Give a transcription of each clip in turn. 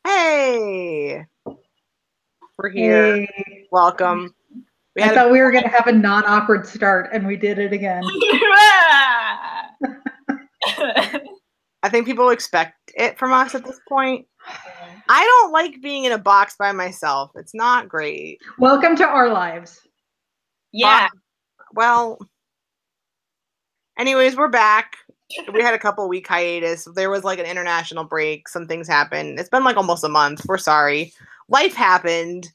Hey, we're here. Hey. Welcome. I thought we were going to have a non-awkward start, and we did it again. I think people expect it from us at this point. I don't like being in a box by myself. It's not great. Welcome to our lives. Yeah. Well, anyways, we're back. We had a couple week hiatus. There was like an international break. Some things happened. It's been like almost a month. We're sorry. Life happened.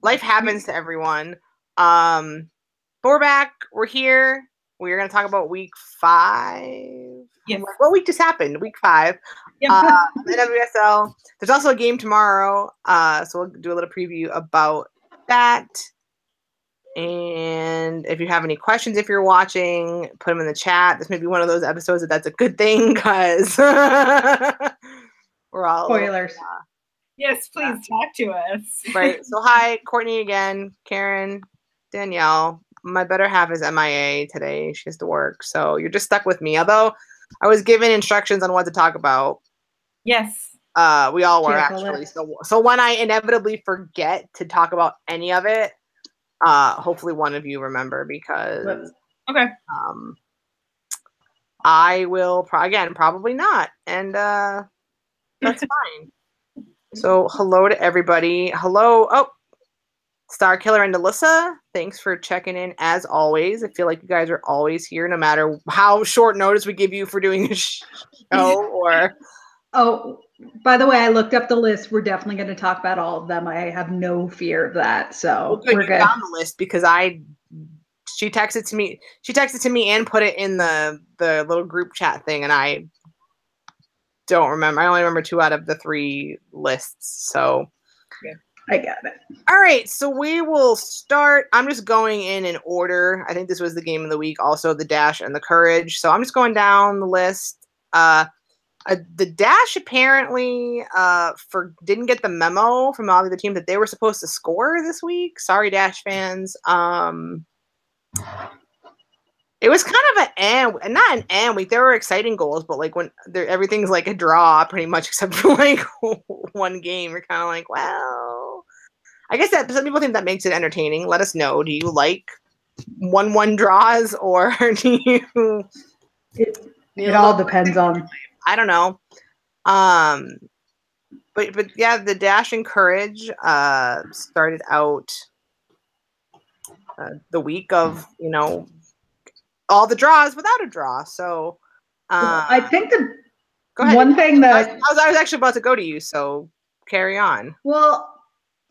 Life happens to everyone. But we're back. We're here. We're going to talk about week 5. Yes. What week just happened? Week 5. NWSL. There's also a game tomorrow. So we'll do a little preview about that. And if you have any questions, if you're watching, put them in the chat. This may be one of those episodes that's a good thing because we're all spoilers. Yes, please talk to us. Right. So hi, Courtney again, Karen, Danielle. My better half is MIA today. She has to work. So you're just stuck with me. Although I was given instructions on what to talk about. Yes. We all were actually. So when I inevitably forget to talk about any of it, hopefully one of you remember because okay. I will probably not. And that's fine. So hello to everybody. Hello. Oh, Star Killer and Alyssa. Thanks for checking in as always. I feel like you guys are always here no matter how short notice we give you for doing a show or. Oh, by the way, I looked up the list. We're definitely going to talk about all of them. I have no fear of that. So we're good. Found the list because she texted to me. She texted to me and put it in the little group chat thing, and I don't remember. I only remember 2 out of the 3 lists. So I got it. All right, so we will start. I'm just going in order. I think this was the game of the week, also the Dash and the Courage. So I'm just going down the list. The Dash apparently didn't get the memo from all of the teams that they were supposed to score this week. Sorry, Dash fans. It was kind of not an and week. There were exciting goals, but like when everything's like a draw pretty much except for like one game. You're kind of like, well, I guess that some people think that makes it entertaining. Let us know. Do you like 1-1 draws or do you? It all depends on. I don't know. But yeah, the Dash and Courage started out the week of all the draws without a draw. So I think the one thing that I was actually about to go to you. So carry on. Well,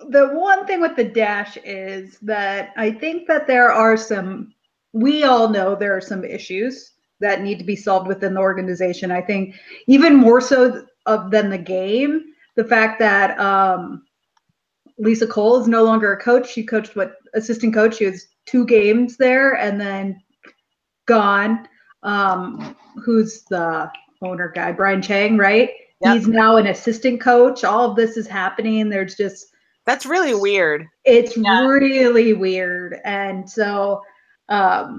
the one thing with the Dash is that I think that we all know there are some issues that need to be solved within the organization. I think even more so than the game, the fact that Lisa Cole is no longer a coach. She coached assistant coach. She was 2 games there and then gone. Who's the owner guy? Brian Chang, right? Yep. He's now an assistant coach. All of this is happening. That's really weird. It's really weird. And so I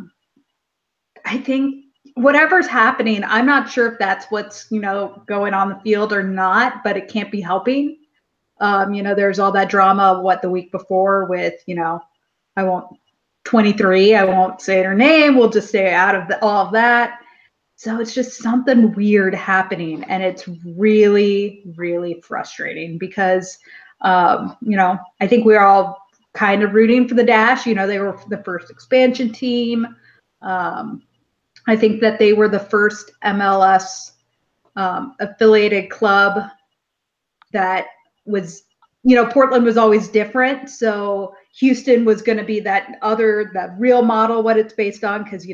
think whatever's happening, I'm not sure if that's what's, going on the field or not, but it can't be helping. There's all that drama, the week before with, 23, I won't say her name. We'll just stay out of all of that. So it's just something weird happening. And it's really, really frustrating because, I think we're all kind of rooting for the Dash. They were the first expansion team. I think that they were the first MLS affiliated club that was, Portland was always different. So Houston was going to be that real model, what it's based on. Cause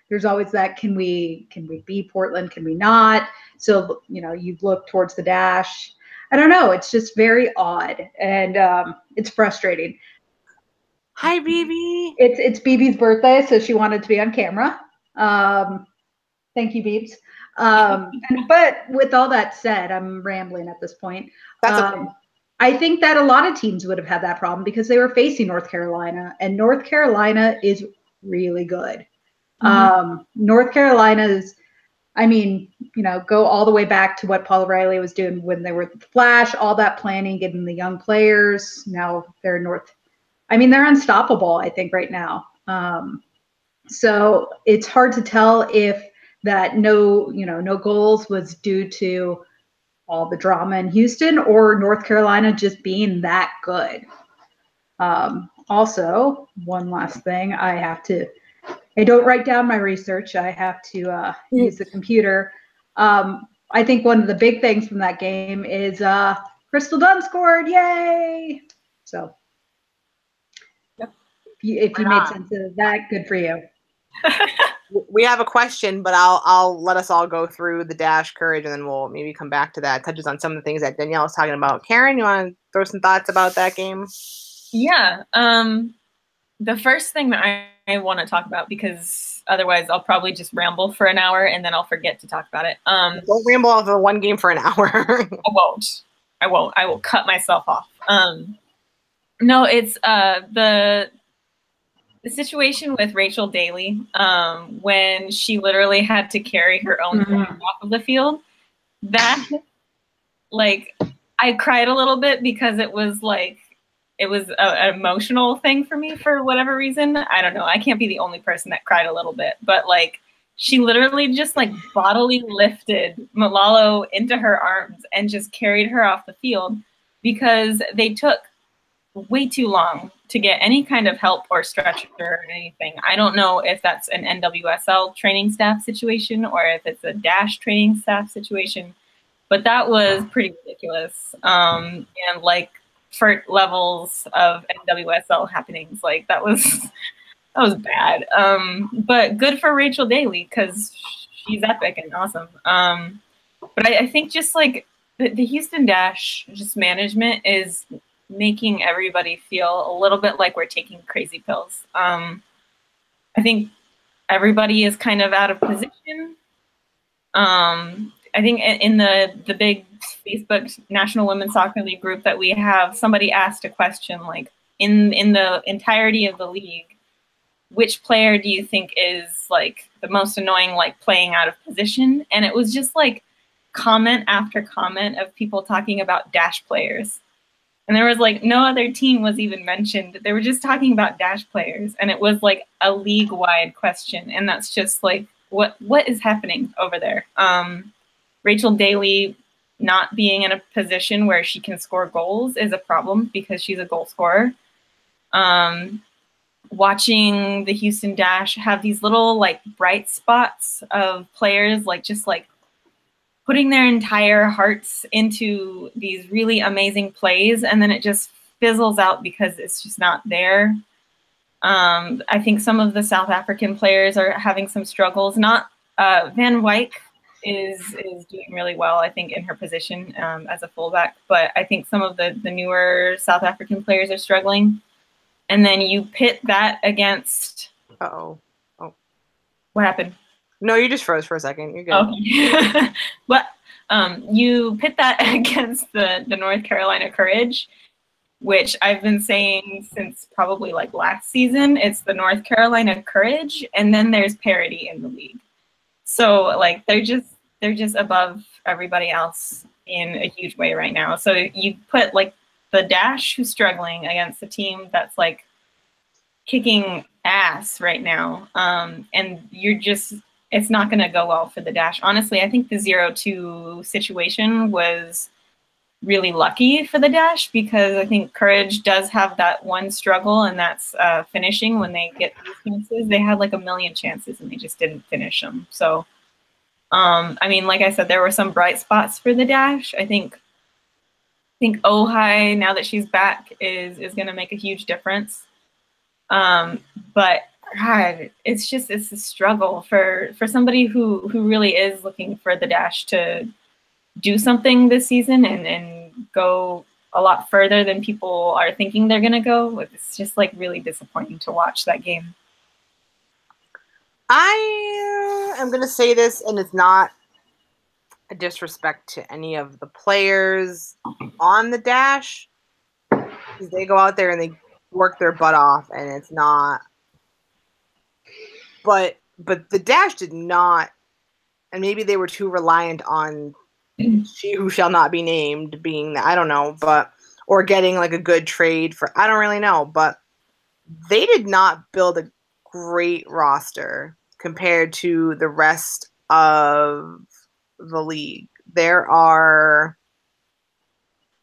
there's always that, can we be Portland? Can we not? So, you look towards the Dash. I don't know. It's just very odd and it's frustrating. Hi, BB. It's BB's birthday. So she wanted to be on camera. Thank you, Beebs. But with all that said, I'm rambling at this point. That's okay. I think that a lot of teams would have had that problem because they were facing North Carolina, and North Carolina is really good. North Carolina's I mean, go all the way back to what Paul Riley was doing when they were at the Flash, all that planning, getting the young players. Now they're they're unstoppable, I think, right now. So it's hard to tell if that no goals was due to all the drama in Houston or North Carolina just being that good. Also, one last thing, I don't write down my research. I have to use the computer. I think one of the big things from that game is Crystal Dunn scored. Yay! So if you made sense of that, good for you. We have a question, but I'll let us all go through the dash courage, and then we'll maybe come back to that. It touches on some of the things that Danielle was talking about. Karen, you want to throw some thoughts about that game? Yeah. The first thing that I want to talk about, because otherwise I'll probably just ramble for an hour and then I'll forget to talk about it. Don't ramble off of one game for an hour. I won't. I will cut myself off. No, it's the situation with Rachel Daly, when she literally had to carry her own off of the field. That, like, I cried a little bit because it was an emotional thing for me for whatever reason. I don't know. I can't be the only person that cried a little bit, but like she literally just like bodily lifted Malalo into her arms and just carried her off the field because they took way too long to get any kind of help or stretcher or anything. I don't know if that's an NWSL training staff situation or if it's a dash training staff situation, but that was pretty ridiculous. And like for levels of NWSL happenings, like that was bad. But good for Rachel Daly because she's epic and awesome. But I think just like the Houston Dash just management is making everybody feel a little bit like we're taking crazy pills. I think everybody is kind of out of position. I think in the big Facebook National Women's Soccer League group that we have, somebody asked a question like, in the entirety of the league, which player do you think is like the most annoying, like playing out of position? And it was just like comment after comment of people talking about dash players. And there was like no other team was even mentioned. They were just talking about dash players. And it was like a league-wide question. And that's just like, what is happening over there? Rachel Daly not being in a position where she can score goals is a problem because she's a goal scorer. Watching the Houston Dash have these little like bright spots of players like just like putting their entire hearts into these really amazing plays, and then it just fizzles out because it's just not there. I think some of the South African players are having some struggles. Not Van Wyk is doing really well, I think, in her position as a fullback, but I think some of the newer South African players are struggling. And then you pit that against. Oh, what happened? No, you just froze for a second. You're good. Okay. But you pit that against the North Carolina Courage, which I've been saying since probably like last season. It's the North Carolina Courage, and then there's parity in the league. So like they're just above everybody else in a huge way right now. So you put like the Dash, who's struggling against a team that's like kicking ass right now, and it's not going to go well for the Dash. Honestly, I think the 0-2 situation was really lucky for the Dash because I think Courage does have that one struggle, and that's finishing when they get these chances. They had like a million chances and they just didn't finish them. So, I mean, like I said, there were some bright spots for the Dash. I think Ohai, now that she's back, is going to make a huge difference. But God, it's a struggle for somebody who really is looking for the Dash to do something this season and go a lot further than people are thinking they're going to go. It's just like really disappointing to watch that game. I am going to say this, and it's not a disrespect to any of the players on the Dash. They go out there and they work their butt off, and it's not. But the Dash did not and maybe they were too reliant on she who shall not be named being I don't know, but or getting like a good trade for I don't really know, but they did not build a great roster compared to the rest of the league. There are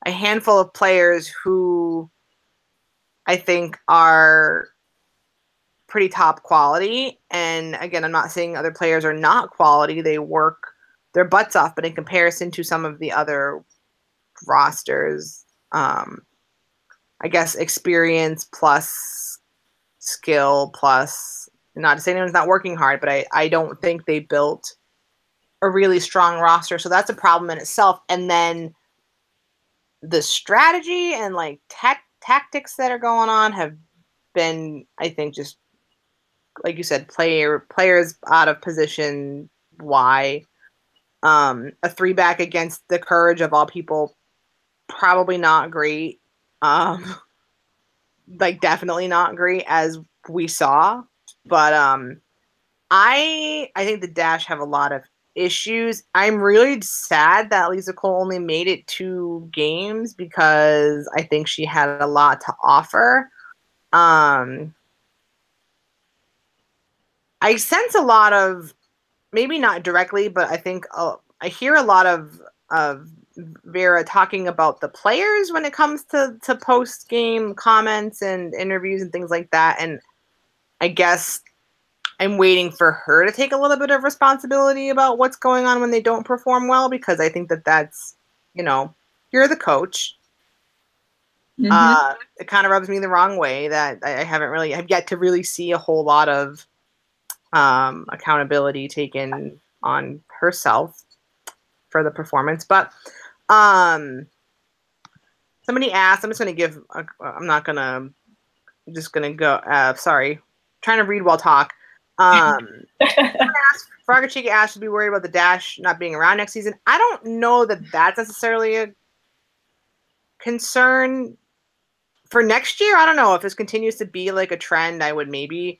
a handful of players who I think are pretty top quality. And again, I'm not saying other players are not quality. They work their butts off, but in comparison to some of the other rosters, I guess experience plus skill plus, not to say anyone's not working hard, but I don't think they built a really strong roster. So that's a problem in itself. And then the strategy and like tactics that are going on have been, I think, just like you said, players out of position. Why? A 3-back against the Courage of all people, probably not great. Like definitely not great as we saw. But I think the Dash have a lot of issues. I'm really sad that Lisa Cole only made it 2 games because I think she had a lot to offer. I sense a lot of, maybe not directly, but I think I hear a lot of Vera talking about the players when it comes to post game comments and interviews and things like that. And I guess I'm waiting for her to take a little bit of responsibility about what's going on when they don't perform well, because I think that that's, you're the coach. Mm-hmm. It kind of rubs me the wrong way that I've yet to really see a whole lot of accountability taken on herself for the performance. But somebody asked, I'm just going to go, sorry, trying to read while talk. Frogger Chica asked to be worried about the Dash not being around next season. I don't know that that's necessarily a concern for next year. I don't know if this continues to be like a trend. I would maybe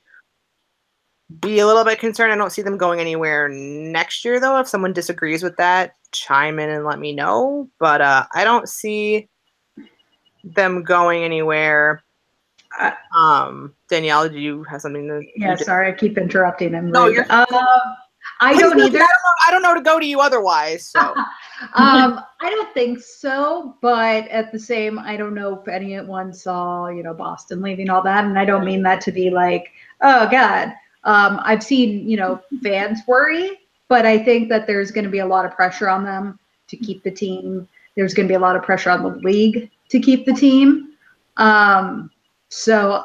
be a little bit concerned. I don't see them going anywhere next year, though. If someone disagrees with that, chime in and let me know. But I don't see them going anywhere. Danielle, do you have something to? Yeah, sorry, I keep interrupting him. No, you're. I don't either. I don't know to go to you otherwise. So. I don't think so, but at the same, I don't know if anyone saw, Boston leaving all that, and I don't mean that to be like, oh God. I've seen, fans worry, but I think that there's going to be a lot of pressure on them to keep the team. There's going to be a lot of pressure on the league to keep the team. So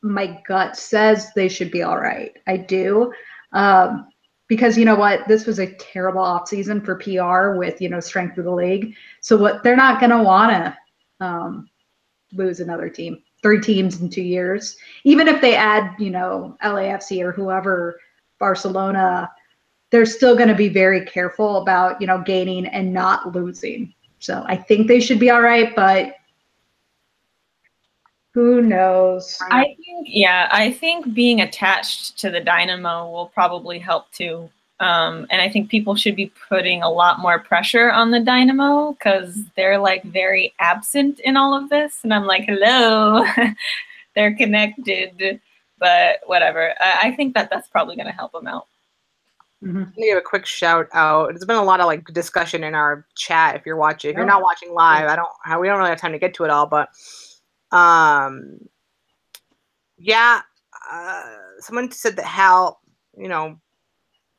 my gut says they should be all right. I do. Because you know what, this was a terrible offseason for PR with, strength of the league. So they're not going to want to lose another team, 3 teams in 2 years. Even if they add, LAFC or whoever, Barcelona, they're still going to be very careful about, gaining and not losing. So I think they should be all right, but who knows? I think being attached to the Dynamo will probably help too. And I think people should be putting a lot more pressure on the Dynamo because they're like very absent in all of this. And I'm like, hello, they're connected, but whatever. I think that's probably going to help them out. Mm-hmm. Let me give a quick shout out. There's been a lot of discussion in our chat. If you're not watching live, we don't really have time to get to it all, but someone said that Hal,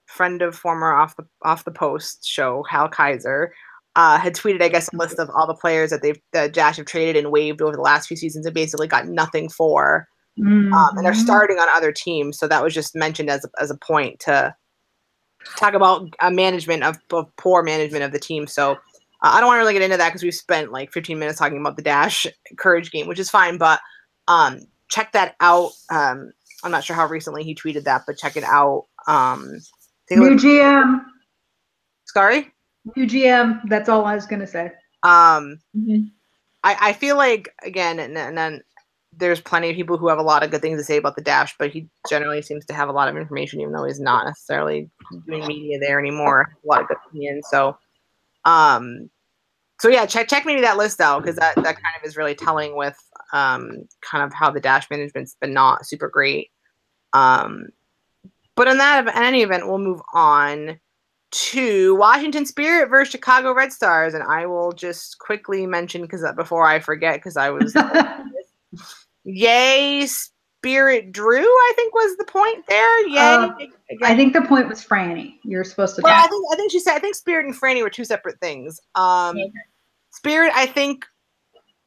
friend of former off the post show, Hal Kaiser, had tweeted, I guess, a list of all the players that Dash have traded and waived over the last few seasons and basically got nothing for, and they're starting on other teams. So that was just mentioned as a point to talk about management of poor management of the team. So I don't want to really get into that because we've spent 15 minutes talking about the Dash Courage game, which is fine, but check that out. I'm not sure how recently he tweeted that, but check it out. New GM. Sorry? New GM. That's all I was going to say. I feel like, again, and then there's plenty of people who have a lot of good things to say about the Dash, but he generally seems to have a lot of information, even though he's not necessarily doing media there anymore. A lot of good opinions. So yeah, check maybe that list out, because that kind of is really telling with kind of how the Dash management's been not super great. But in any event, we'll move on to Washington Spirit versus Chicago Red Stars, and I will just quickly mention, because before I forget, because I was yay Spirit Drew, I think was the point there. Yay. I think the point was Franny. You're supposed to. Well, I think she said. I think Spirit and Franny were two separate things. Okay. Spirit, I think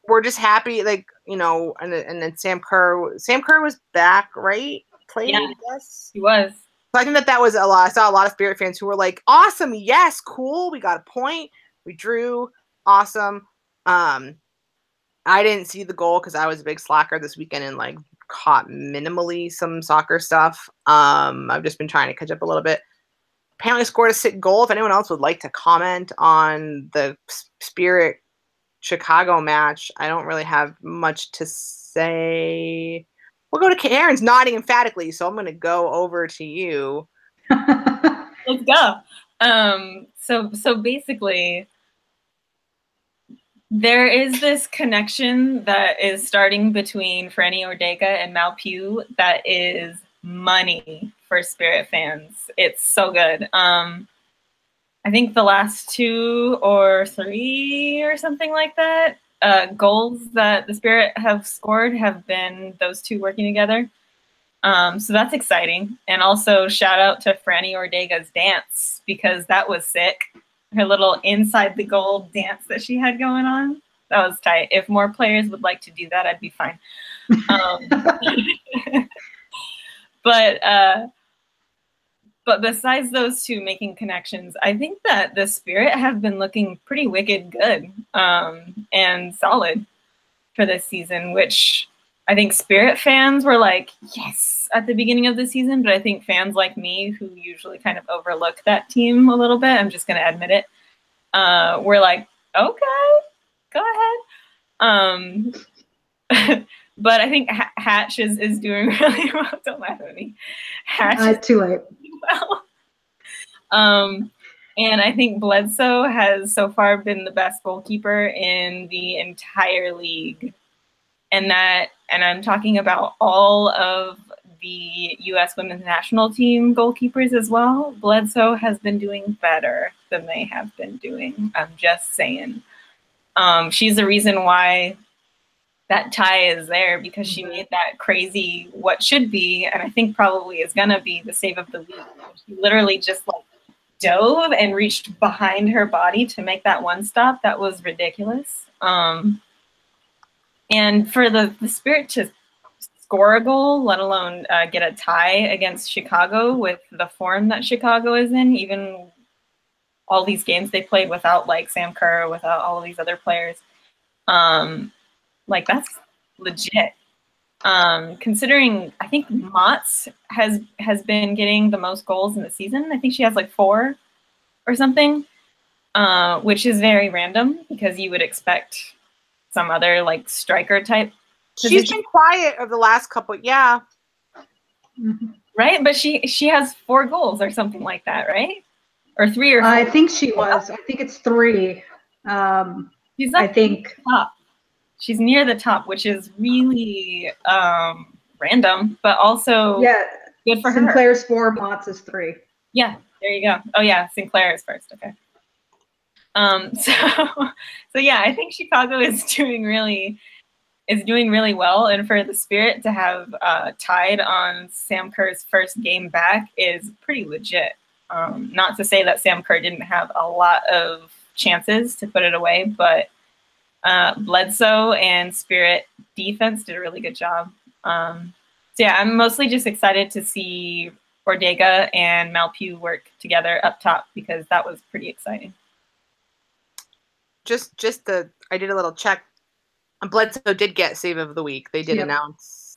we're just happy, like, you know, and then Sam Kerr was back, right? Played, Yeah, yes, he was. So I think that was a lot. I saw a lot of Spirit fans who were like, "Awesome, yes, cool, we got a point, we drew, awesome." I didn't see the goal because I was a big slacker this weekend and like caught minimally some soccer stuff. I've just been trying to catch up a little bit. Apparently scored a sick goal. If anyone else would like to comment on the Spirit Chicago match, I don't really have much to say. We'll go to Karen's nodding emphatically, so I'm going to go over to you. Let's go. So basically, there is this connection that is starting between Franny Ordega and Mal Pugh that is money for Spirit fans. It's so good. I think the last 2 or 3 or something like that goals that the Spirit have scored have been those two working together. So that's exciting. And also shout out to Franny Ordega's dance, because that was sick. Her little inside the goal dance that she had going on. That was tight. If more players would like to do that, I'd be fine. But besides those two making connections, I think that the Spirit have been looking pretty wicked good and solid for this season, which I think Spirit fans were like, yes, at the beginning of the season. But I think fans like me, who usually kind of overlook that team a little bit, I'm just going to admit it, we're like, okay, go ahead. But I think Hatch is doing really well. Don't laugh at me. Hatch too late. Well. And I think Bledsoe has so far been the best goalkeeper in the entire league. And I'm talking about all of the U.S. women's national team goalkeepers as well. Bledsoe has been doing better than they have been doing. I'm just saying. She's the reason why that tie is there, because she made that crazy what should be, and I think probably is gonna be, the save of the week. She literally just like dove and reached behind her body to make that one stop. That was ridiculous. And for the Spirit to score a goal, let alone get a tie against Chicago with the form that Chicago is in, even all these games they played without like Sam Kerr, without all of these other players, like that's legit. Considering I think Motts has been getting the most goals in the season. I think she has like 4 or something, which is very random because you would expect some other like striker type position. She's been quiet over the last couple, yeah. Right, but she has 4 goals or something like that, right? Or 3 or 4. I think she was. I think it's 3. She's I think top. She's near the top, which is really random, but also good for her. Sinclair's 4, Motts is 3. Yeah, there you go. Oh yeah, Sinclair is first. Okay. So yeah, I think Chicago is doing really well, and for the Spirit to have tied on Sam Kerr's first game back is pretty legit. Not to say that Sam Kerr didn't have a lot of chances to put it away, but Bledsoe and Spirit defense did a really good job. So yeah, I'm mostly just excited to see Ordega and Mal Pugh work together up top, because that was pretty exciting. I did a little check. Bledsoe did get save of the week. They did announce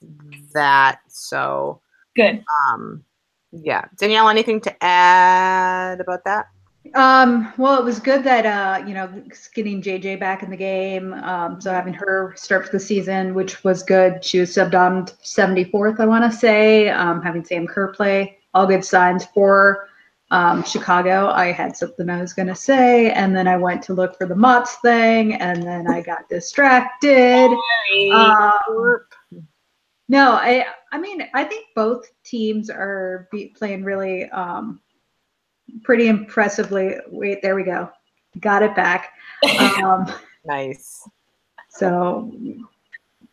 that, so good. Yeah, Danielle, anything to add about that? Well, it was good that getting JJ back in the game. So having her start for the season, which was good. She was subbed on 74th, I want to say. Having Sam Kerr play, all good signs for Chicago. I had something I was going to say, and then I went to look for the Mott's thing, and then I got distracted. No, I mean, I think both teams are playing really pretty impressively. Wait, there we go. Got it back. Nice. So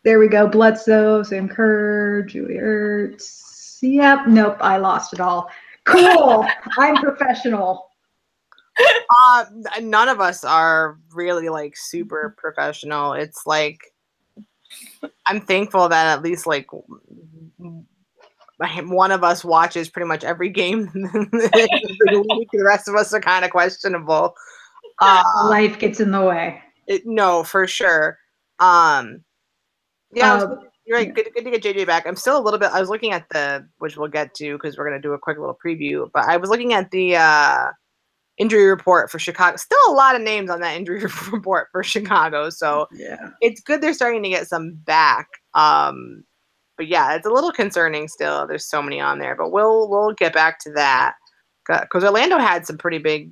there we go. Bledsoe, Sam Kerr, Julie Ertz. Yep. Nope. I lost it all. Cool. I'm professional. None of us are really like super professional. It's like I'm thankful that at least like one of us watches pretty much every game. The rest of us are kind of questionable. Life gets in the way. No, for sure. Yeah, you're right. Good to get JJ back. I'm still a little bit. I was looking at which we'll get to because we're gonna do a quick little preview. But I was looking at the injury report for Chicago. Still a lot of names on that injury report for Chicago. So yeah, it's good they're starting to get some back. But yeah, it's a little concerning still. There's so many on there, but we'll get back to that because Orlando had some pretty big,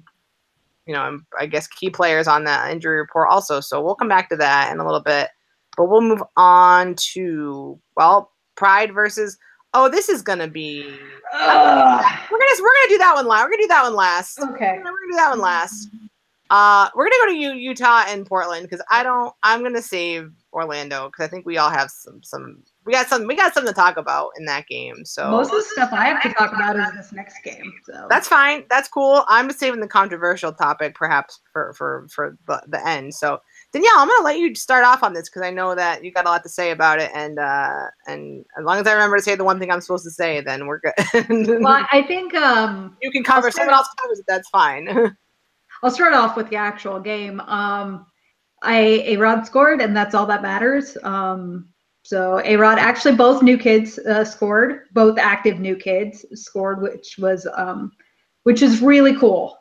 I guess key players on that injury report also. So we'll come back to that in a little bit. But we'll move on to Pride versus. Oh, this is gonna be. We're gonna do that one last. We're gonna do that one last. Okay. We're gonna do that one last. We're gonna go to Utah and Portland because I'm gonna save Orlando because I think we all have some. We got something to talk about in that game. So most of the stuff I have to talk about is this next game. So that's fine. That's cool. I'm just saving the controversial topic perhaps for the end. So Danielle, I'm gonna let you start off on this because I know that you got a lot to say about it, and as long as I remember to say the one thing I'm supposed to say, then we're good. Well, I think you can cover. Someone else covers it. That's fine. I'll start off with the actual game. A-Rod scored, and that's all that matters. So A-Rod, actually both new kids scored, both active new kids scored, which is really cool.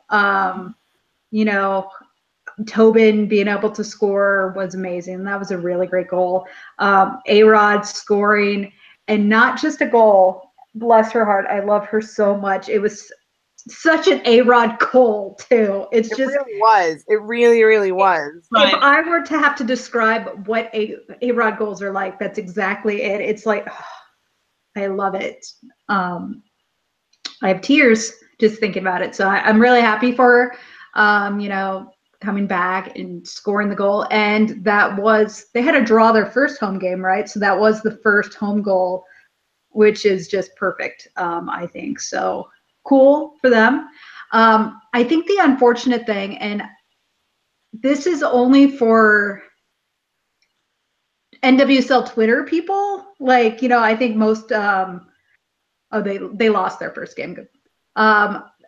Tobin being able to score was amazing. That was a really great goal. A-Rod scoring, and not just a goal. Bless her heart. I love her so much. It was such an A-Rod goal too. It really was. It really, really was. If I were to have to describe what A-Rod goals are like, that's exactly it. It's like, I love it. I have tears just thinking about it. So I'm really happy for her, coming back and scoring the goal. And they had to draw their first home game, right? So that was the first home goal, which is just perfect, I think. So cool for them. I think the unfortunate thing, and this is only for NWSL Twitter people, I think most, they lost their first game. Good.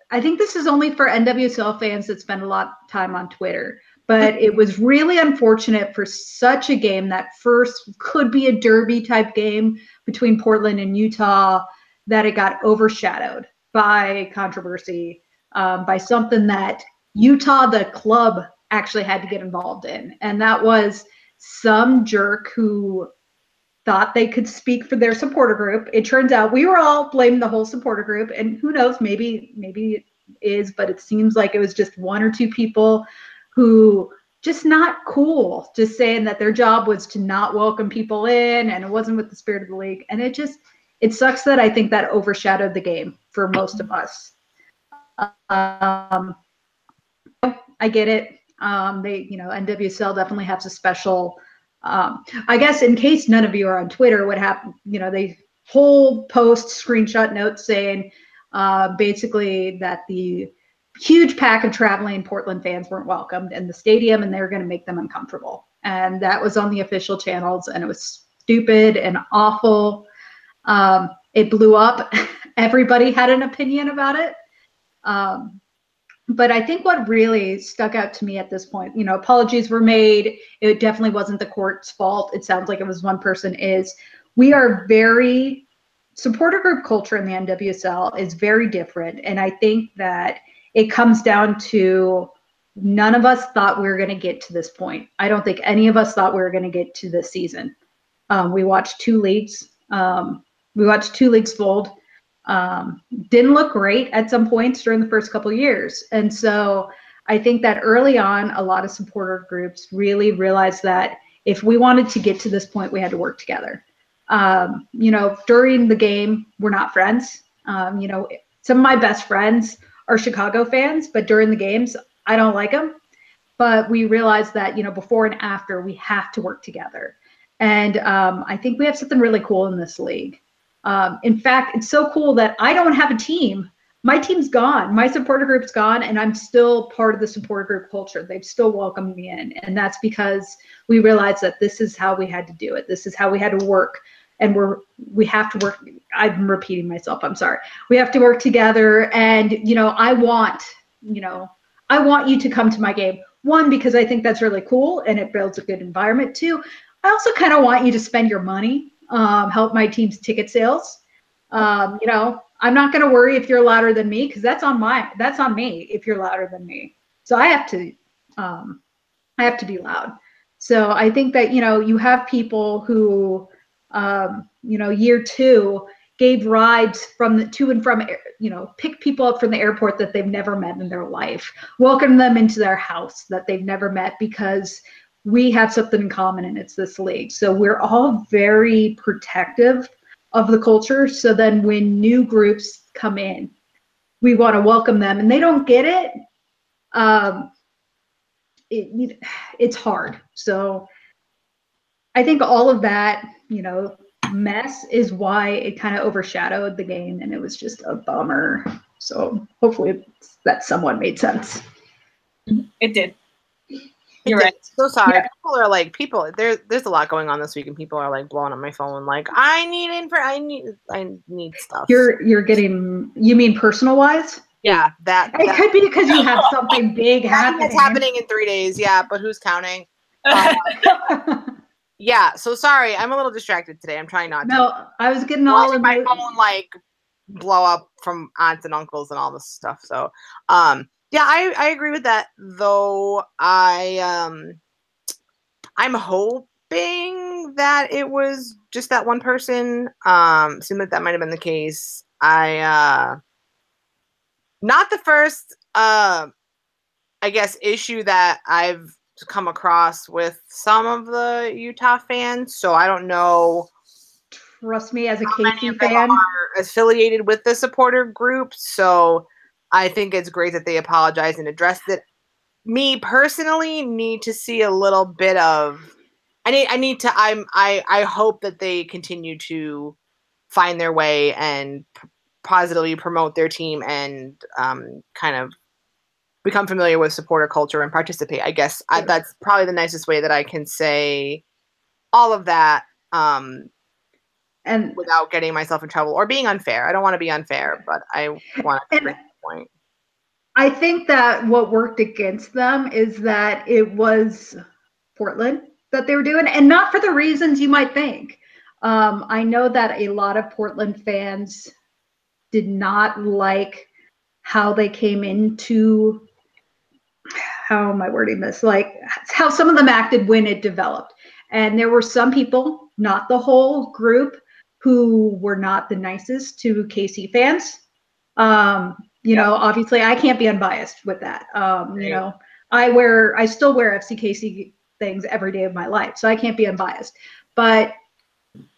I think this is only for NWSL fans that spend a lot of time on Twitter, but it was really unfortunate for such a game that first could be a derby type game between Portland and Utah that it got overshadowed by controversy, by something that Utah, the club, actually had to get involved in. And that was some jerk who thought they could speak for their supporter group. It turns out we were all blaming the whole supporter group, and who knows, maybe it is, but it seems like it was just one or two people who just not cool, just saying that their job was to not welcome people in, and it wasn't with the spirit of the league. And it sucks that I think that overshadowed the game for most of us. I get it. NWSL definitely has a special, I guess in case none of you are on Twitter, what happened, they whole post screenshot notes saying basically that the huge pack of traveling Portland fans weren't welcomed in the stadium and they were going to make them uncomfortable. And that was on the official channels, and it was stupid and awful. It blew up. Everybody had an opinion about it. But I think what really stuck out to me at this point, apologies were made. It definitely wasn't the court's fault. It sounds like it was one person. We are supporter group culture in the NWSL is very different. And I think that it comes down to none of us thought we were going to get to this point. I don't think any of us thought we were going to get to this season. We watched two leagues. Fold. Didn't look great at some points during the first couple of years. And so I think that early on, a lot of supporter groups really realized that if we wanted to get to this point, we had to work together. During the game, we're not friends. Some of my best friends are Chicago fans, but during the games, I don't like them. But we realized that, before and after, we have to work together. And I think we have something really cool in this league. In fact, it's so cool that I don't have a team. My team's gone. My supporter group's gone, and I'm still part of the supporter group culture. They've still welcomed me in. And that's because we realized that this is how we had to do it. This is how we had to work. And we have to work. I'm repeating myself. I'm sorry. We have to work together. And, I want you to come to my game. One, because I think that's really cool and it builds a good environment. Two, I also kind of want you to spend your money, help my team's ticket sales. I'm not going to worry if you're louder than me, because that's on me if you're louder than me. So I have to be loud. So I think that, you have people who, year two gave rides to and from, pick people up from the airport that they've never met in their life, welcome them into their house that they've never met, because we have something in common, and it's this league. So we're all very protective of the culture. So then when new groups come in, we want to welcome them, and they don't get it. It's hard. So I think all of that, mess is why it kind of overshadowed the game, and it was just a bummer. So hopefully that somewhat made sense. It did. You're right. So sorry. Yeah. People are there's a lot going on this week, and people are blowing up my phone I need stuff. You're getting, you mean personal wise? Yeah, it could be because you have something big happening. It's happening in 3 days, yeah, but who's counting? Yeah, so sorry, I'm a little distracted today. I'm trying not to. No, I was getting all in my phone blow up from aunts and uncles and all this stuff. So yeah, I agree with that, though. I'm hoping that it was just that one person. Seemed like that might have been the case. Not the first I guess issue that I've come across with some of the Utah fans, so I don't know. Trust me, as a KC fan, are affiliated with the supporter group, so I think it's great that they apologized and addressed it. Me personally need to see a little bit of. I hope that they continue to find their way and positively promote their team and kind of become familiar with supporter culture and participate. I guess that's probably the nicest way that I can say all of that, and without getting myself in trouble or being unfair. I don't want to be unfair, but I want to make the point. I think that what worked against them is that it was Portland that they were doing, and not for the reasons you might think. I know that a lot of Portland fans did not like how they came into, how am I wording this? How some of them acted when it developed. And there were some people, not the whole group, who were not the nicest to KC fans. Obviously I can't be unbiased with that. Right. I still wear FCKC things every day of my life, so I can't be unbiased. But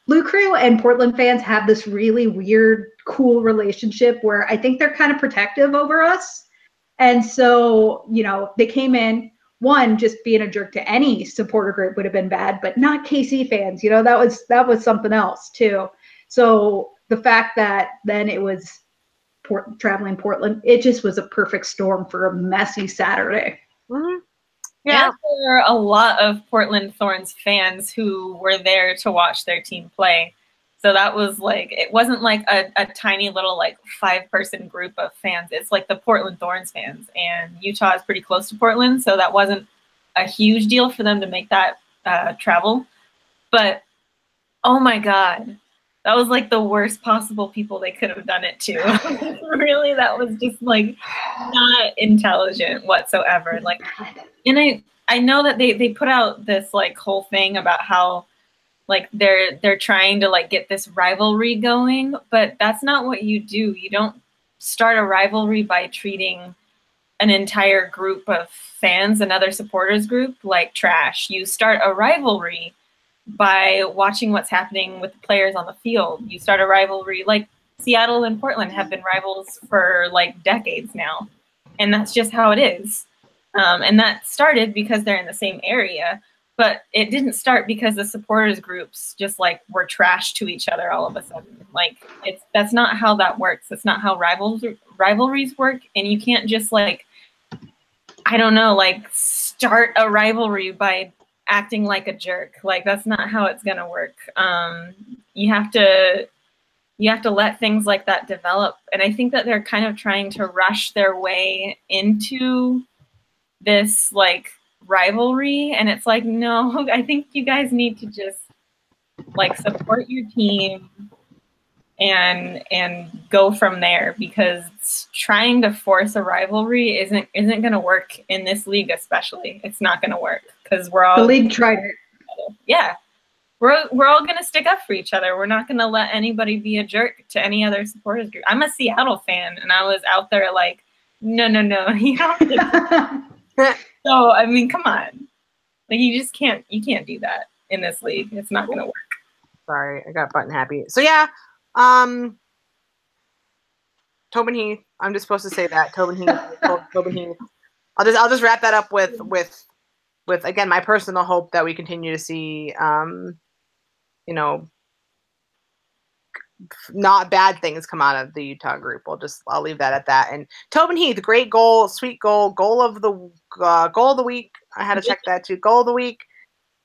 Blue Crew and Portland fans have this really weird, cool relationship where I think they're kind of protective over us. And so, they came in, one, just being a jerk to any supporter group would have been bad, but not KC fans. That was something else too. So the fact that then it was traveling Portland, it just was a perfect storm for a messy Saturday. Mm-hmm. Yeah, and there were a lot of Portland Thorns fans who were there to watch their team play. So that was it wasn't a tiny little 5-person group of fans. It's the Portland Thorns fans, and Utah is pretty close to Portland, so that wasn't a huge deal for them to make that travel. But oh my God, that was like the worst possible people they could have done it to. Really, that was just like not intelligent whatsoever. Like, and I know that they put out this like whole thing about how like they're trying to like get this rivalry going, but that's not what you do. You don't start a rivalry by treating an entire group of fans, another supporters group, like trash. You start a rivalry by watching what's happening with the players on the field. You start a rivalry, like Seattle and Portland have been rivals for like decades now. And that's just how it is. And that started because they're in the same area, but it didn't start because the supporters groups just like were trash to each other all of a sudden. Like that's not how that works. That's not how rivalries work. And you can't just like, I don't know, like start a rivalry by acting like a jerk. Like that's not how it's gonna work. You have to let things like that develop. And I think that they're kind of trying to rush their way into this like rivalry. And it's like, no, I think you guys need to just like support your team and go from there, because trying to force a rivalry isn't going to work in this league, especially. It's not going to work because we're all the league tried it. Yeah, we're all going to stick up for each other. We're not going to let anybody be a jerk to any other supporters group. I'm a Seattle fan, and I was out there like, no, you don't. So I mean, come on, like you can't do that in this league. It's not going to work. Sorry, I got button happy. So yeah. Tobin Heath. I'm just supposed to say that. Tobin Heath. I'll just wrap that up with again my personal hope that we continue to see not bad things come out of the Utah group. I'll leave that at that. And Tobin Heath, great goal, sweet goal of the week. I had to check that too. Goal of the week.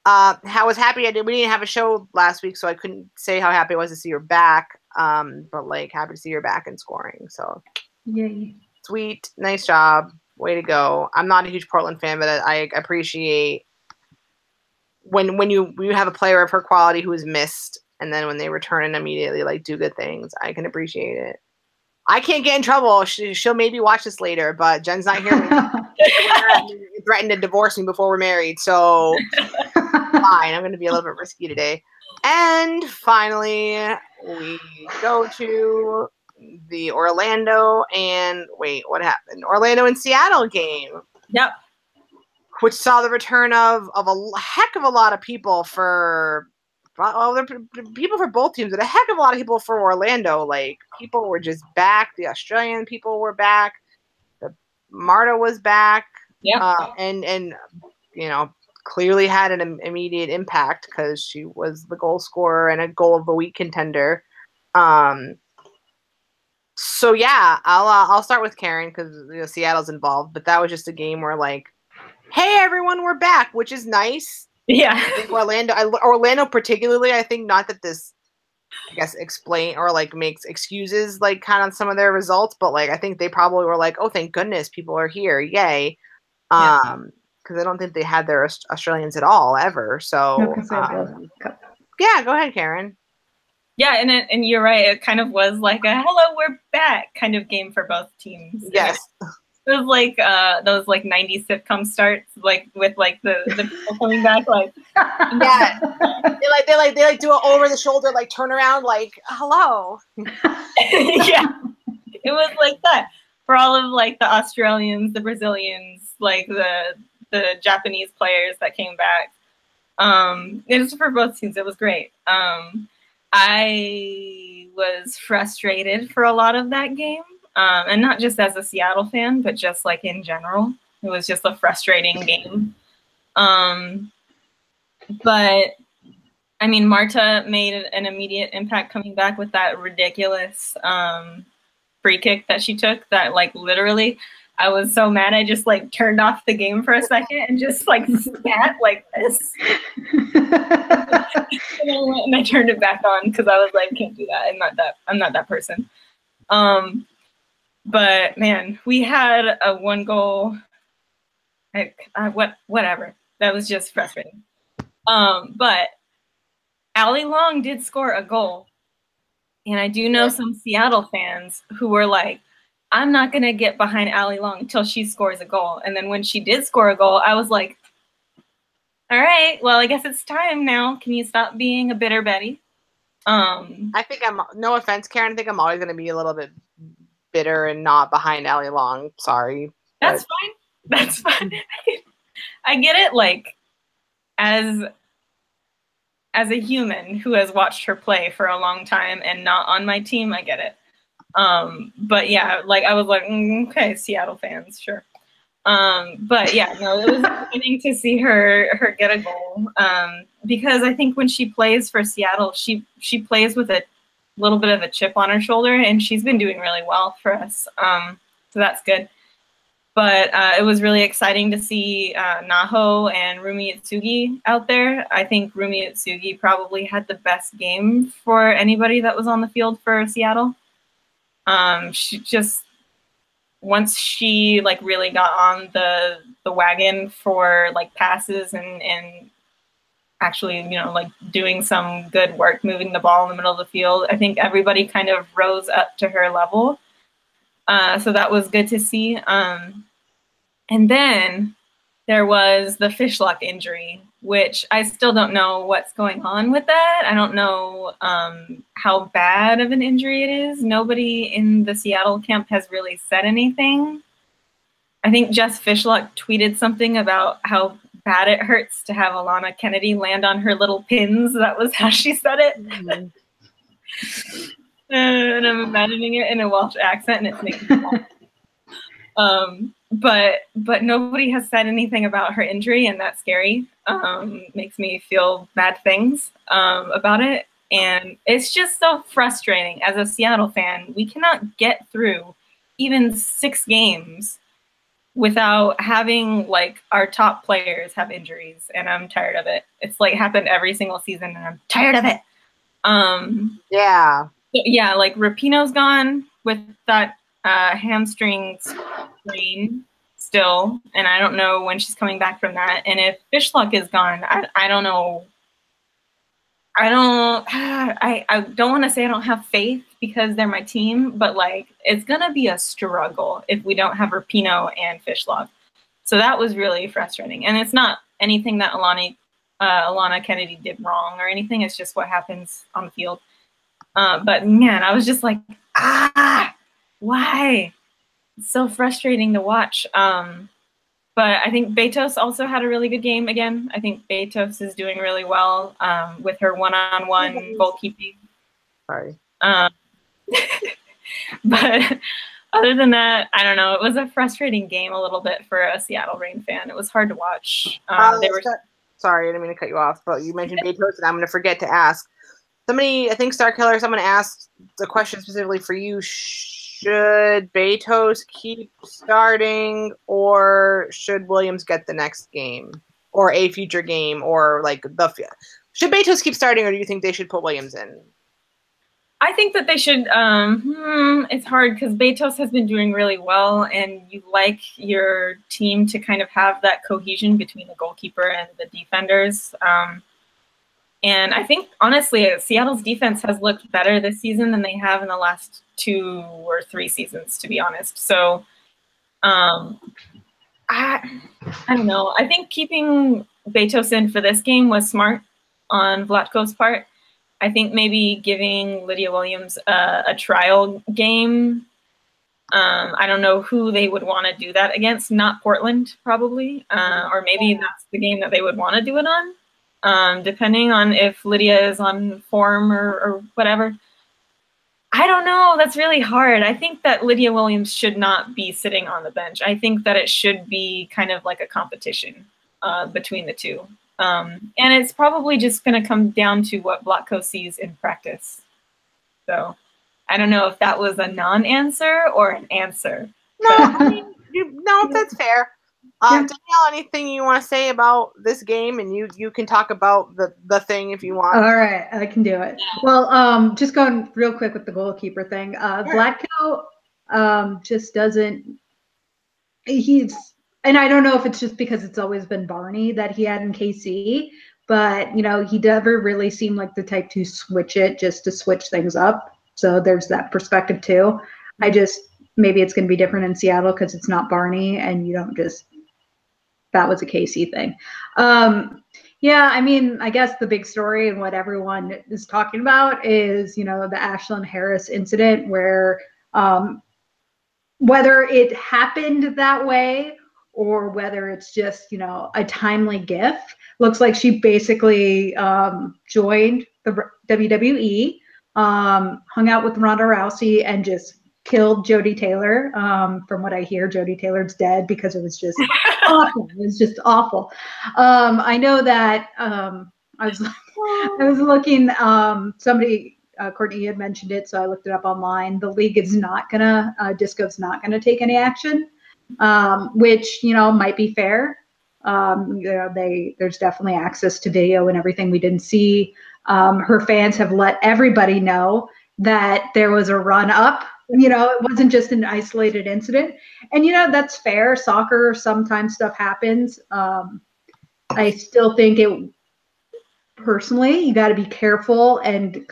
I was happy we didn't have a show last week, so I couldn't say how happy I was to see her back. But like happy to see her back in scoring. So yay. Sweet, nice job, way to go. I'm not a huge Portland fan, but I appreciate when you have a player of her quality who is missed, and then when they return and immediately like do good things, I can appreciate it. I can't get in trouble. She'll maybe watch this later, but Jen's not here. Threatened to divorce me before we're married, so fine. I'm going to be a little bit risky today. And finally, we go to the Orlando and Orlando and Seattle game. Yep. Which saw the return of a heck of a lot of people for. Well, there are people for both teams, but a heck of a lot of people for Orlando. Like, people were just back. The Australian people were back. Marta was back. Yeah. And clearly had an immediate impact because she was the goal scorer and a goal of the week contender. So yeah, I'll start with Karen because Seattle's involved, but that was just a game where like, hey everyone, we're back, which is nice. Yeah. I think Orlando particularly, I think not that this, I guess, explain or like makes excuses like kind of some of their results, but like I think they probably were like, oh thank goodness people are here, yay. Because I don't think they had their Australians at all ever. So yeah, go ahead, Karen. Yeah, and you're right. It kind of was like a "hello, we're back" kind of game for both teams. Yes. It was like those like 90s sitcom starts, like with like the people coming back, like yeah, they do an over the shoulder like turn around, like hello. Yeah, it was like that for all of like the Australians, the Brazilians, like the Japanese players that came back. It was for both teams. It was great. I was frustrated for a lot of that game. And not just as a Seattle fan, but just like in general. It was just a frustrating game. But I mean, Marta made an immediate impact coming back with that ridiculous free kick that she took that like literally I was so mad I just like turned off the game for a second and just like spat like this. and I turned it back on because I was like, can't do that. I'm not that person. But man, we had a one goal. Whatever. That was just frustrating. But Allie Long did score a goal. And I do know some Seattle fans who were like, I'm not going to get behind Allie Long until she scores a goal. And then when she did score a goal, I was like, all right, well, I guess it's time now. Can you stop being a bitter Betty? I think no offense, Karen, I think I'm always going to be a little bit bitter and not behind Allie Long. Sorry. That's fine. That's fine. I get it, like, as a human who has watched her play for a long time and not on my team, I get it. But yeah, like I was like, okay, Seattle fans, sure. But yeah, no, it was exciting to see her get a goal. Because I think when she plays for Seattle, she plays with a little bit of a chip on her shoulder, and she's been doing really well for us. So that's good. But it was really exciting to see Naho and Rumi Itsugi out there. I think Rumi Itsugi probably had the best game for anybody that was on the field for Seattle. She just, once she like really got on the wagon for like passes and actually, you know, like doing some good work moving the ball in the middle of the field, I think everybody kind of rose up to her level. So that was good to see. And then there was the Fishlock injury, which I still don't know what's going on with that. I don't know how bad of an injury it is. Nobody in the Seattle camp has really said anything. I think Jess Fishlock tweeted something about how bad it hurts to have Alana Kennedy land on her little pins. That was how she said it. Mm-hmm. And I'm imagining it in a Welsh accent, and it's making me laugh. But nobody has said anything about her injury, and that's scary. Makes me feel bad things about it. And it's just so frustrating. As a Seattle fan, we cannot get through even 6 games without having like our top players have injuries, and I'm tired of it. It's like happened every single season, and I'm tired of it. Yeah, like Rapinoe's gone with that hamstring sprain still, and I don't know when she's coming back from that. And if Fishlock is gone, I don't know. I don't want to say I don't have faith because they're my team, but like it's gonna be a struggle if we don't have Rapinoe and Fishlock. So that was really frustrating, and it's not anything that Alana Kennedy did wrong or anything. It's just what happens on the field. But man, I was just like, why? It's so frustrating to watch. But I think Betos also had a really good game again. I think Betos is doing really well with her one-on-one goalkeeping. Sorry. But other than that, I don't know. It was a frustrating game a little bit for a Seattle Reign fan. It was hard to watch. Sorry, I didn't mean to cut you off, but you mentioned Betos, and I'm going to forget to ask. Somebody, I think Starkiller, someone asked the question specifically for you. Should Betos keep starting, or should Williams get the next game or a future game, or like should Betos keep starting, or do you think they should put Williams in? I think that they should. It's hard because Betos has been doing really well, and you like your team to kind of have that cohesion between the goalkeeper and the defenders. And I think, honestly, Seattle's defense has looked better this season than they have in the last 2 or 3 seasons, to be honest. So, I don't know. I think keeping Betos in for this game was smart on Vlatko's part. I think maybe giving Lydia Williams a trial game. I don't know who they would want to do that against. Not Portland, probably. Or maybe that's the game that they would want to do it on. Depending on if Lydia is on form or whatever. I don't know. That's really hard. I think that Lydia Williams should not be sitting on the bench. I think that it should be kind of like a competition between the two. And it's probably just going to come down to what Vlatko sees in practice. So I don't know if that was a non-answer or an answer. No, I mean, no, that's fair. Danielle, anything you want to say about this game? And you can talk about the thing if you want. All right, I can do it. Well, just going real quick with the goalkeeper thing. Vlatko just doesn't. And I don't know if it's just because it's always been Barney that he had in KC, but you know he never really seemed like the type to switch it just to switch things up. So there's that perspective too. Maybe it's going to be different in Seattle because it's not Barney and you don't just, that was a Casey thing. Yeah, I mean, I guess the big story and what everyone is talking about is, the Ashlyn Harris incident where whether it happened that way or whether it's just, a timely gif, looks like she basically joined the WWE, hung out with Ronda Rousey and just killed Jodie Taylor. From what I hear, Jodie Taylor's dead because it was just awful. It was just awful. I know that I was looking. Somebody, Courtney had mentioned it, so I looked it up online. The league is not gonna, Disco's not gonna take any action, which might be fair. There's definitely access to video and everything. We didn't see. Her fans have let everybody know that there was a run up. It wasn't just an isolated incident. And, that's fair. Soccer, sometimes stuff happens. I still think personally, you got to be careful and,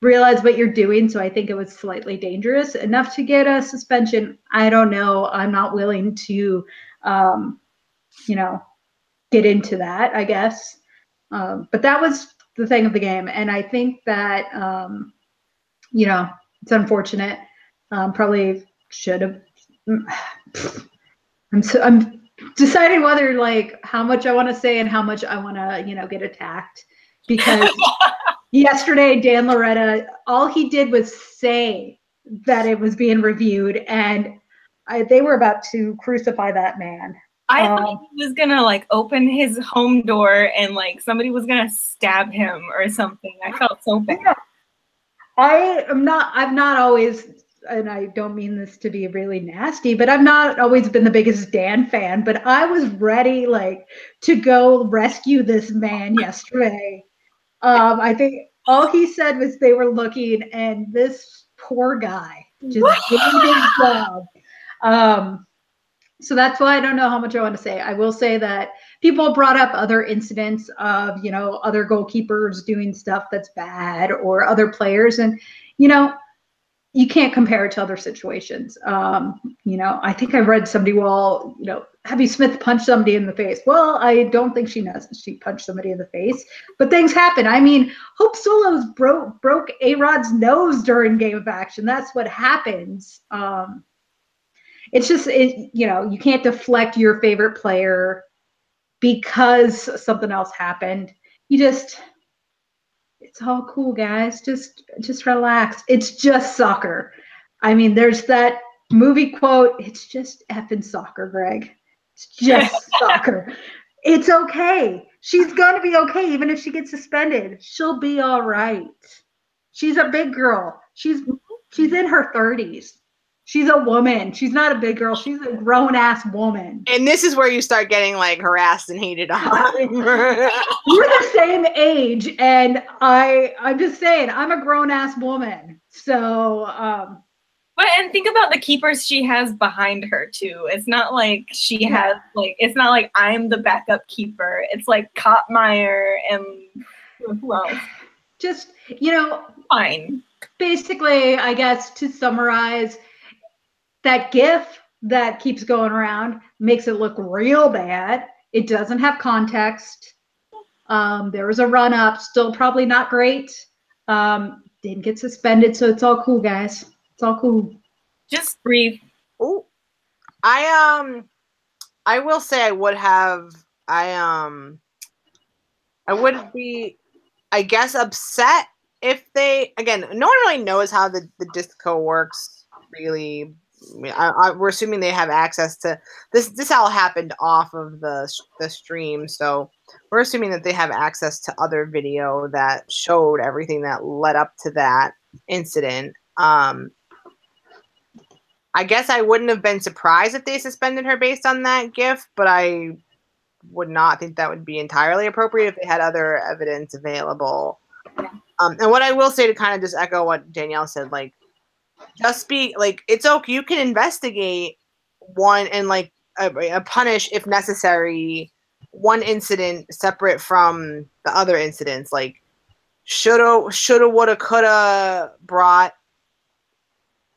realize what you're doing. So I think it was slightly dangerous enough to get a suspension. I don't know. I'm not willing to, get into that, I guess. But that was the thing of the game. And I think that, it's unfortunate. Probably should have. I'm deciding whether how much I want to say and how much I want to get attacked, because yesterday Dan Loretta, all he did was say that it was being reviewed, and they were about to crucify that man. I thought he was gonna open his home door and somebody was gonna stab him or something. I felt so bad. Yeah. I've not always, and I don't mean this to be really nasty, but I've not always been the biggest Dan fan, but I was ready to go rescue this man yesterday. I think all he said was they were looking, and this poor guy just did his job. So that's why I don't know how much I want to say. I will say that people brought up other incidents of, other goalkeepers doing stuff that's bad or other players. And, you can't compare it to other situations. I think I read somebody, Abby Smith punched somebody in the face. Well, I don't think she knows she punched somebody in the face, but things happen. I mean, Hope Solos broke A-Rod's nose during Game of Action. That's what happens. It's just, you can't deflect your favorite player because something else happened. It's all cool, guys. Just relax. It's just soccer. I mean, there's that movie quote, it's just effing soccer, Greg. It's just soccer. It's okay. She's going to be okay. Even if she gets suspended, she'll be all right. She's a big girl. She's in her 30s. She's a woman. She's not a big girl. She's a grown-ass woman. And this is where you start getting harassed and hated on. We're the same age, and I'm just saying, I'm a grown-ass woman. So, and think about the keepers she has behind her too. It's not like she has it's not like I'm the backup keeper. It's Kottmeyer and who else? Just fine. Basically, I guess to summarize, that GIF that keeps going around makes it look real bad. It doesn't have context. There was a run up, still probably not great. Didn't get suspended, so it's all cool, guys. It's all cool. Just breathe. Ooh. I will say I would be, I guess, upset if they, again, no one really knows how the Disco works, really. We're assuming they have access to this. This all happened off of the stream, so we're assuming that they have access to other video that showed everything that led up to that incident. I guess I wouldn't have been surprised if they suspended her based on that GIF, but I would not think that would be entirely appropriate if they had other evidence available. And what I will say, to kind of just echo what Danielle said, just be it's okay. You can investigate one and punish if necessary one incident separate from the other incidents. shoulda, woulda, coulda brought,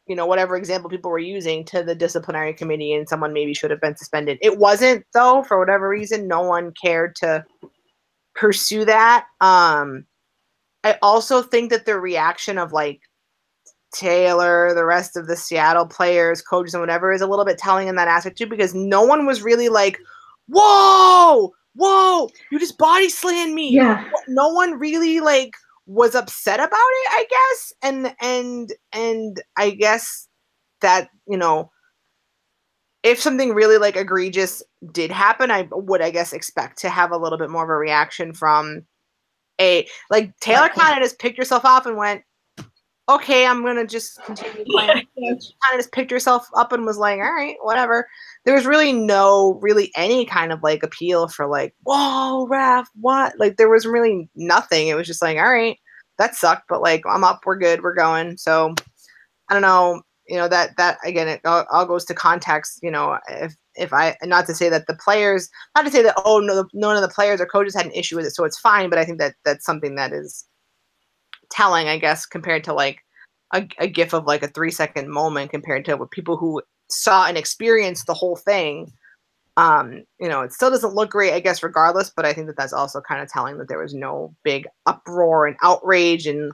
you know, whatever example people were using to the disciplinary committee, and someone maybe should have been suspended. It wasn't, though, for whatever reason. No one cared to pursue that. I also think that the reaction of like Taylor, the rest of the Seattle players, coaches, and whatever is a little bit telling in that aspect too, because no one was really like, whoa, you just body slammed me. Yeah. No one really like was upset about it, I guess. And I guess that, you know, if something really like egregious did happen, I would, I guess, expect to have a little bit more of a reaction from like Taylor kind of just picked herself up and went, okay, I'm going to just continue playing. She kind of just picked herself up and was like, all right, whatever. There was really any kind of like appeal for like, whoa, ref, what? Like there was really nothing. It was just like, all right, that sucked, but like I'm up, we're good, we're going. So I don't know, you know, that again, it all goes to context, you know, if I, not to say that the players, not to say that, oh, no, none of the players or coaches had an issue with it, so it's fine, but I think that that's something that is telling, I guess, compared to like a gif of like a 3-second moment compared to what people who saw and experienced the whole thing. You know, it still doesn't look great, I guess, regardless, but I think that that's also kind of telling that there was no big uproar and outrage and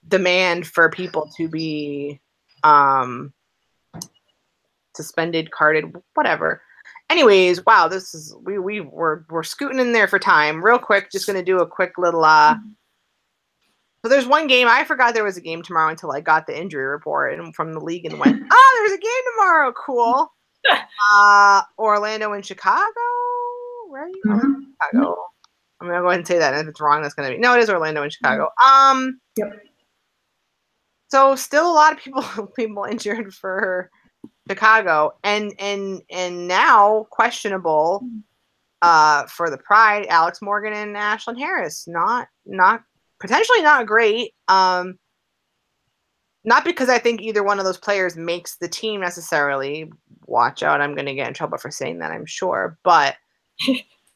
demand for people to be suspended, carded, whatever. Anyways, wow, this is we're scooting in there for time. Real quick, just gonna do a quick little so there's one game, I forgot there was a game tomorrow until I got the injury report and from the league and went, oh, there's a game tomorrow, cool. Orlando and Chicago, right? Mm-hmm. Chicago. I'm gonna go ahead and say that, and if it's wrong, that's gonna be, no, it is Orlando and Chicago. Yep. So still a lot of people injured for Chicago, and now questionable for the Pride, Alex Morgan and Ashlyn Harris. Not potentially not great. Not because I think either one of those players makes the team necessarily. Watch out, I'm going to get in trouble for saying that, I'm sure. But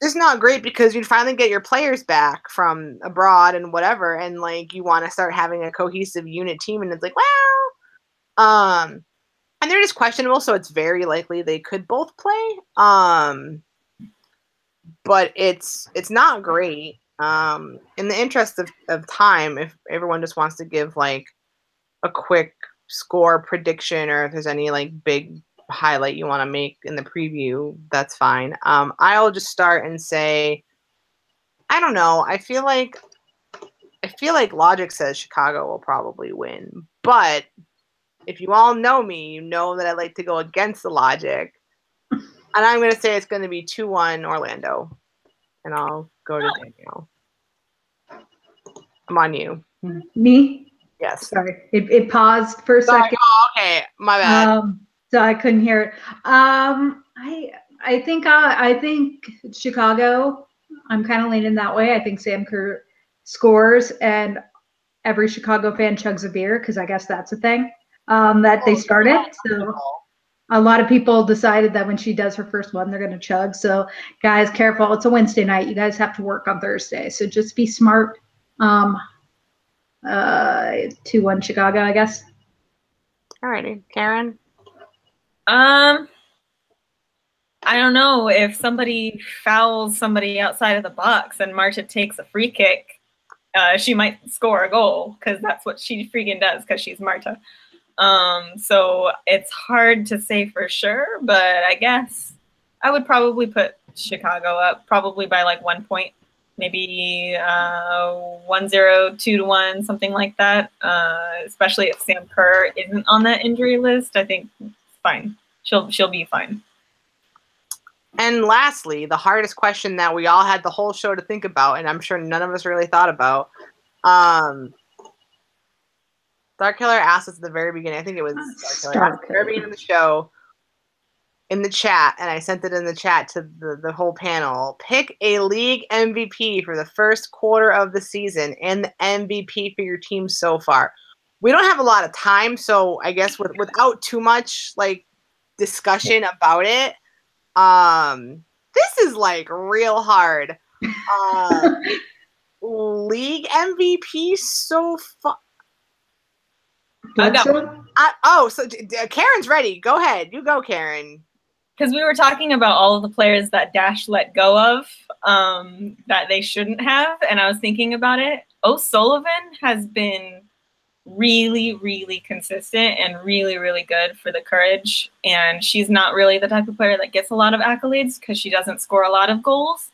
it's not great because you'd finally get your players back from abroad and whatever, and like you want to start having a cohesive unit team, and it's like, well, and they're just questionable, so it's very likely they could both play. But it's not great. In the interest of time, if everyone just wants to give like a quick score prediction, or if there's any like big highlight you want to make in the preview, that's fine. I'll just start and say, I don't know. I feel like logic says Chicago will probably win, but if you all know me, you know that I like to go against the logic, and I'm going to say it's going to be 2-1 Orlando, and I'll go to Danielle. I'm on you. Me? Yes. Sorry, it paused for a second. Oh, okay, my bad. So I couldn't hear it. I think Chicago. I'm kind of leaning that way. I think Sam Kerr scores, and every Chicago fan chugs a beer because I guess that's a thing that they started. So a lot of people decided that when she does her first one, they're going to chug. So guys, careful. It's a Wednesday night. You guys have to work on Thursday. So just be smart. 2-1 Chicago, I guess. Alrighty, Karen. I don't know, if somebody fouls somebody outside of the box and Marta takes a free kick, she might score a goal because that's what she freaking does because she's Marta. So it's hard to say for sure, but I guess I would probably put Chicago up probably by like 1 point, maybe 1-0, 2-1, something like that. Especially if Sam Kerr isn't on that injury list, I think it's fine. She'll be fine. And lastly, the hardest question that we all had the whole show to think about, and I'm sure none of us really thought about. Star Killer asked us at the very beginning. I think it was Star Killer at the very beginning of the show in the chat, and I sent it in the chat to the whole panel. Pick a league MVP for the first quarter of the season and the MVP for your team so far. We don't have a lot of time, so I guess without too much like discussion about it, this is like real hard. league MVP so far. I got one. So Karen's ready. Go ahead. You go, Karen. Because we were talking about all of the players that Dash let go of that they shouldn't have, and I was thinking about it. O'Sullivan has been really, really consistent and really, really good for the Courage, and she's not really the type of player that gets a lot of accolades because she doesn't score a lot of goals.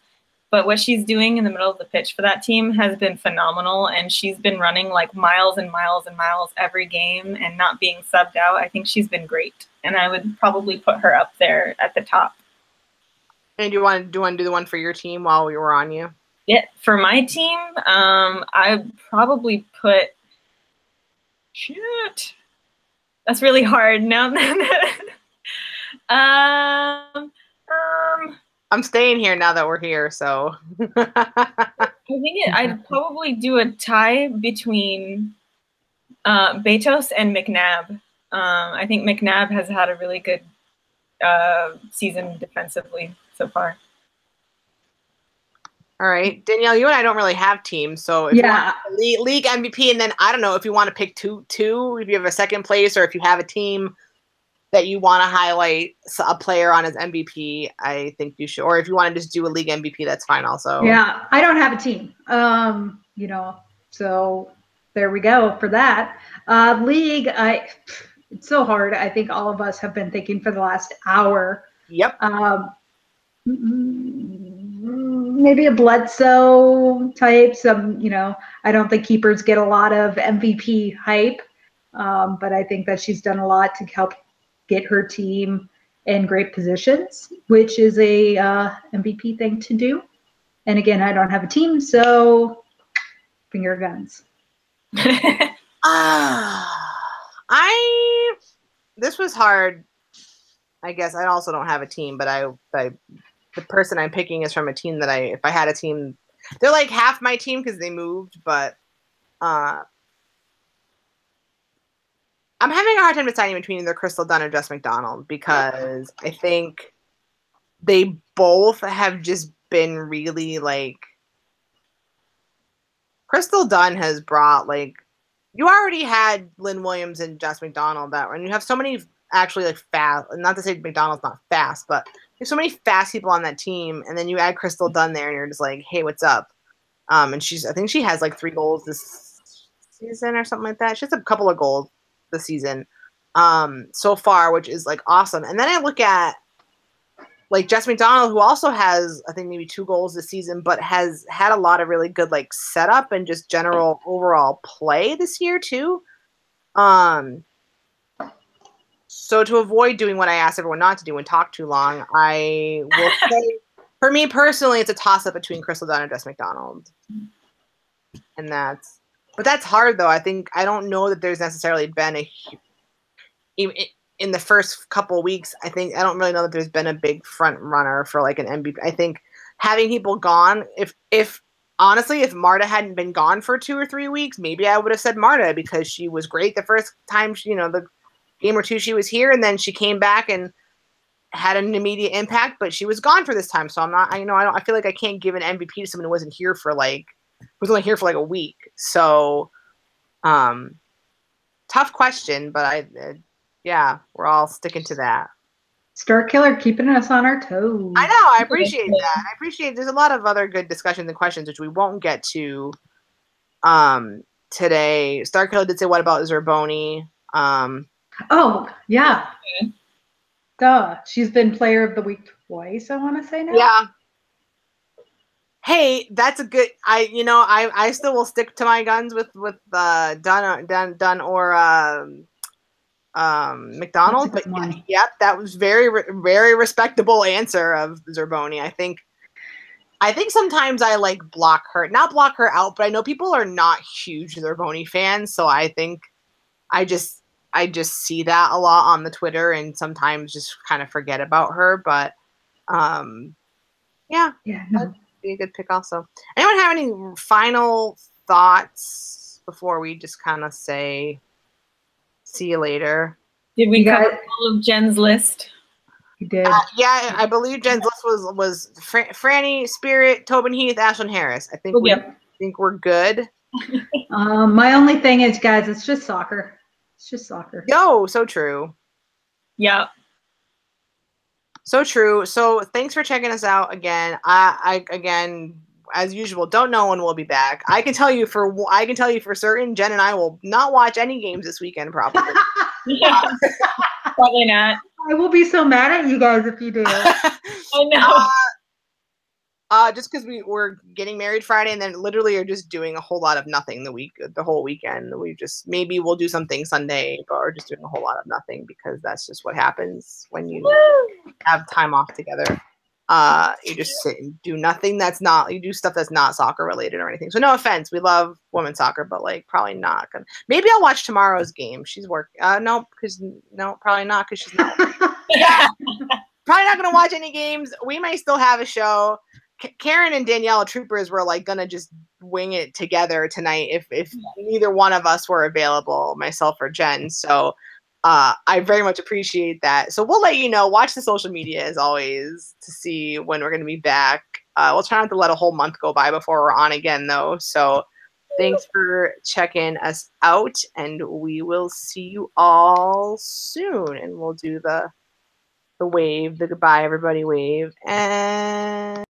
But what she's doing in the middle of the pitch for that team has been phenomenal, and she's been running like miles and miles and miles every game and not being subbed out. I think she's been great, and I would probably put her up there at the top. And do you want to do the one for your team while we were on you? Yeah, for my team, I'd probably put. Shit, that's really hard. Now, I'm staying here now that we're here, so. I think I'd probably do a tie between Betos and McNabb. I think McNabb has had a really good season defensively so far. All right, Danielle, you and I don't really have teams, so if you want league MVP, and then I don't know if you want to pick two, if you have a second place, or if you have a team that you want to highlight a player on as MVP, I think you should. Or if you want to just do a league MVP, that's fine also. Yeah, I don't have a team. You know, so there we go for that. League, it's so hard. I think all of us have been thinking for the last hour. Yep. Maybe a Bledsoe type. You know, I don't think keepers get a lot of MVP hype, but I think that she's done a lot to help get her team in great positions, which is a MVP thing to do. And again, I don't have a team, so finger guns. This was hard. I guess I also don't have a team, but the person I'm picking is from a team that if I had a team, they're like half my team because they moved, but I'm having a hard time deciding between either Crystal Dunn or Jess McDonald because I think they both have just been really like. Crystal Dunn has brought you already had Lynn Williams and Jess McDonald and you have so many actually fast. Not to say McDonald's not fast, but there's so many fast people on that team, and then you add Crystal Dunn there, and you're just like, hey, what's up? And I think she has 3 goals this season or something like that. She has a couple of goals this season so far, which is awesome. And then I look at Jess McDonald, who also has I think maybe 2 goals this season, but has had a lot of really good setup and just general overall play this year too. So to avoid doing what I asked everyone not to do and talk too long, I will say, for me personally, it's a toss-up between Crystal Dunn and Jess McDonald. And that's hard, though. I don't know that there's necessarily been in the first couple of weeks, I don't really know that there's been a big front runner for an MVP. I think having people gone, if honestly, if Marta hadn't been gone for 2 or 3 weeks, maybe I would have said Marta because she was great the first time, the game or 2 she was here, and then she came back and had an immediate impact, but she was gone for this time. So I'm not, I feel like I can't give an MVP to someone who wasn't here for was only here for a week. So, tough question, but yeah, we're all sticking to that. Star Killer keeping us on our toes. I know, I appreciate that. I appreciate there's a lot of other good discussions and questions which we won't get to today. Star Killer did say, what about Zerboni? Oh, yeah. Duh. She's been player of the week twice, I want to say now. Yeah. Hey, that's a good I still will stick to my guns with Dunn or McDonald, but yep, that was very respectable answer of Zerboni. I think sometimes I not block her out, but I know people are not huge Zerboni fans, so I think I just see that a lot on the Twitter and sometimes just kind of forget about her. But yeah, that'd be a good pick also. Anyone have any final thoughts before we just kind of say see you later? Did we cover all of Jen's list? You did. Yeah, I believe Jen's list was Franny, Spirit, Tobin Heath, Ashlyn Harris. I think think we're good. My only thing is, guys, it's just soccer. It's just soccer. Yo, so true. Yeah. So true. So thanks for checking us out again. I again, as usual, don't know when we'll be back. I can tell you for certain, Jen and I will not watch any games this weekend, probably. Yeah. Probably not. I will be so mad at you guys if you do. I know. Just because we're getting married Friday and then literally are just doing a whole lot of nothing the whole weekend. Maybe we'll do something Sunday, but we're just doing a whole lot of nothing because that's just what happens when you have time off together. You just sit and do nothing you do stuff that's not soccer related or anything. So no offense, we love women's soccer, but like probably not gonna. Maybe I'll watch tomorrow's game. She's working. No, probably not because she's not. Yeah, probably not gonna watch any games. We may still have a show. Karen and Danielle Troopers were like gonna just wing it together tonight if neither one of us were available, myself or Jen. So I very much appreciate that. So we'll let you know. Watch the social media as always to see when we're gonna be back. We'll try not to let a whole month go by before we're on again though. So thanks for checking us out, and we will see you all soon. And we'll do the wave, the goodbye everybody wave, and